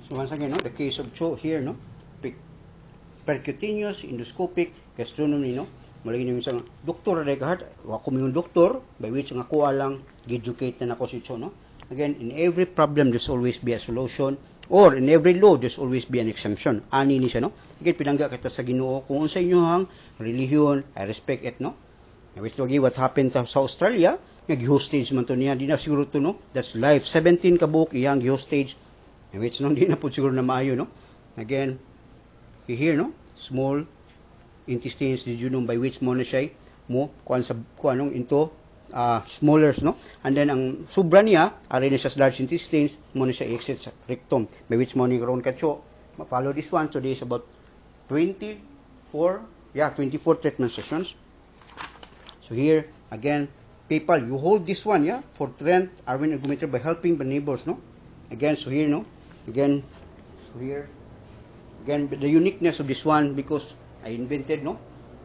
So once again, no, the case of Cho here, no, percutaneous endoscopic gastronomy, no, malagi namin isang doktor na kahit ako yung doktor by which nga ko alang educate na nako si Cho, no. Again, in every problem there's always be a solution, or in every law there's always be an exemption. Ani ni siya, no. Again, pinangga kita sa Ginoo kung unsa inyohang religion, I respect it, no. Which lagi what happened sa Australia, nag-hostage man to niya, di na siguro to, no. That's life. 17 ka buok iyang hostage. Which no, di na po siguro na maayo, no. Again, here, no, small intestines jejunum by which mo na siya mo kuan sa kuanong into smaller, no, and then ang sobra niya ari na siya sa large intestines mo na siya exit sa rectum by which mo ni karon katso ma-follow this one. Today is about 24 treatment sessions. So here again, people, you hold this one, yeah, for Trent Arwin Agumeter by helping the neighbors, no. Again, so here, no, again, so here again, the uniqueness of this one because I invented, no.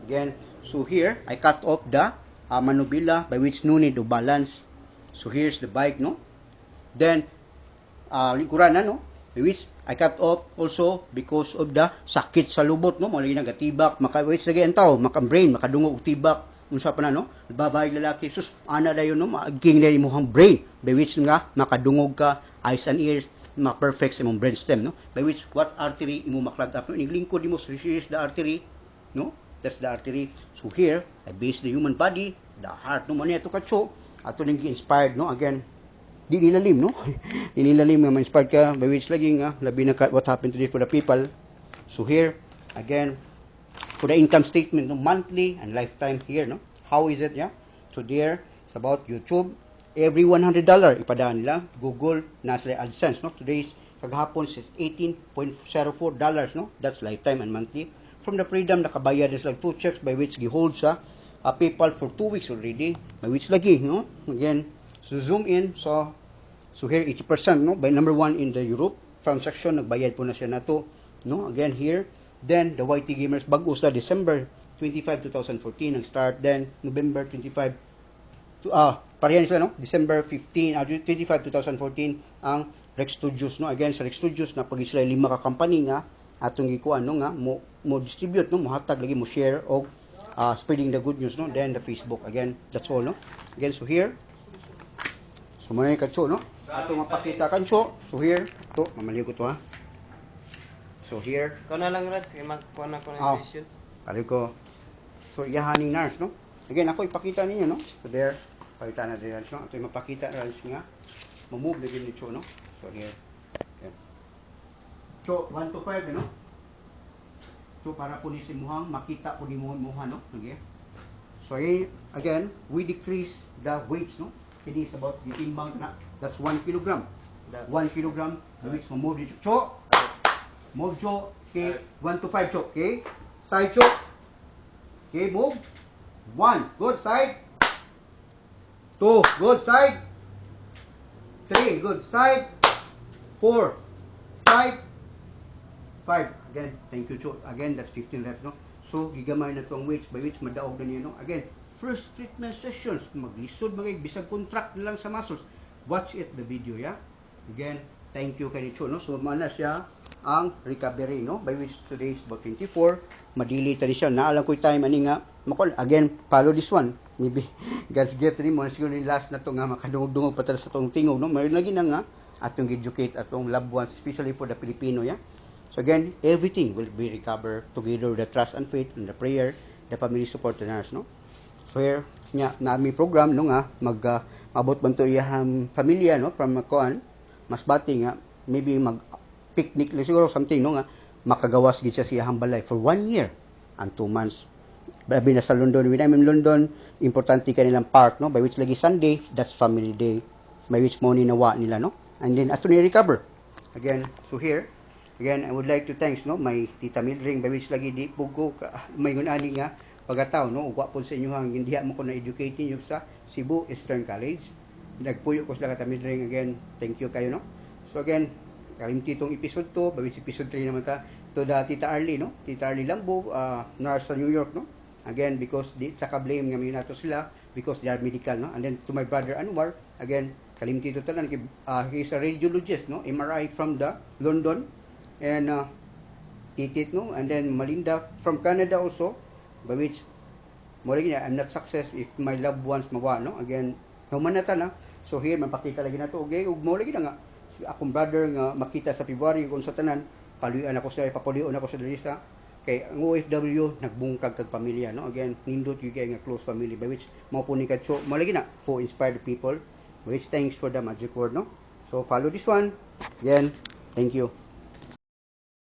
Again, so here I cut off the manubila by which no need to balance. So here's the bike, no. Then likuran na, no, by which I cut off also because of the sakit sa lubot, no. Mo lagi nagatibak, which lagi ang tao, maka-brain, makadungog tibak, unsa pa na, no. Babae lalaki, sus ana dayon, no, maging na imong brain by which nga makadungog ka, eyes and ears, ma-perfect sa imong brainstem, no. By which what artery imo maklag up, no. Iglingkod imo is the artery, no. That's the artery. So here, I base the human body, the heart, no, man ito katso, ato nang gi-inspired, no, again, di nilalim, no, di nilalim nga ma-inspired ka, by which lagi nga, labi na what happened today for the people. So here, again, for the income statement, no, monthly and lifetime here, no, how is it, yeah, so there, it's about YouTube, every $100, ipadaan nila, Google, nasa AdSense, no, today's, kaghapon, is $18.04, no, that's lifetime and monthly. From the Freedom, nakabayad is like 2 checks by which gihold sa PayPal for 2 weeks already, by which lagi, no, again, so zoom in, so here 80%, no, by number 1 in the Europe transaction, nagbayad po na siya na to, no, again here, then the YT Gamers, bago sa December 25, 2014, ang start, then November 25, parehan sila, no, December 25, 2014, ang Rex Studios, no, again, sa Rex Studios, napag sila 5 ka company nga, atong gikuan, no, nga, mo distribute, no, mo hatag lagi, mo share, o spreading the good news, no, then the Facebook, again, that's all, no, again, so here, so may katso, no, atong mapakita kanso, so here, to, mamaliw ko to, ha, so here, Kau na lang, Rats, kaya magkuha na ko ng vision. kali ko, so iyahaning nurse, no, again, ako ipakita ninyo, no, so there, pakita na din, no, ito yung mapakita na nga, mamove na din nito, no, so here, okay. So, 1 to 5, no? So, para po ni simuhang makita po ni muha, no? Okay? So, again, we decrease the weights, no? It is about the timbang na. That's 1 kilogram. 1 kilogram, the weights move dito. So, move, so, okay, 1 to 5, so, okay? Side, so, okay, move. 1, good, side. 2, good, side. 3, good, side. 4, side. 5, again, thank you, Cho. Again, that's 15 reps, no? So, gigamay na itong weights, by which madaog na niya, no? Again, first treatment sessions, maglisod, bisag contract na lang sa muscles. Watch it, the video, yeah? Again, thank you kay Cho, no? So, mana siya ang recovery, no? By which today is about 24, madili tani siya. Naalam ko yung time, ani nga, again, follow this one. Maybe, God's gift rin mo, siguro yung last na to nga, makadungog-dungog pa sa itong tingog, no? Mayroon lagi na nga, atong educate, atong loved ones, especially for the Filipino, yeah? So again, everything will be recovered together with the trust and faith and the prayer, the family support and nurse, no? So here, nga, naami program, no nga, mabot man to iyang pamilya, no? From Kuan, Masbate nga, maybe mag-picnic lang siguro, something, no nga, makagawas gid siya iyang balay for 1 year and 2 months. Babi na sa London, when I'm in London, importante kanilang park, no? By which lagi Sunday, that's family day. By which mo nawa nila, no? And then, ato ni-recover. Again, so here, again, I would like to thanks, no, my Tita Mildring, by which lagi di pugo, may gunani nga, pagataw, no, ugwa po sa inyo hang, hindi mo ko na-educate ninyo sa Cebu Eastern College. Nagpuyo ko sila Tita Mildring, again, thank you kayo, no. So again, kalimti itong episode 2, by which episode 3 naman ta, to the Tita Arlie, no, Tita Arlie Lambo, nurse sa New York, no. Again, because di sa ka-blame nga may nato sila, because they are medical, no? And then to my brother Anwar, again, kalimti to talan, he's a radiologist, no? MRI from the London, and Titit, no? And then Malinda from Canada also, by which, more lagi I'm not success if my loved ones mawa, no? Again, humanata na. So here, mapakita lagi na to. Okay, ug mo lagi na nga, si akong brother nga makita sa February kung sa tanan, paluyan ako sa papulion ako sa Darisa. Kay ang OFW nagbungkag kag pamilya, no? Again, nindot gyud kay nga close family, by which mao po ni kadto mo lagi na who inspired people, which thanks for the magic word, no? So follow this one. Again, thank you.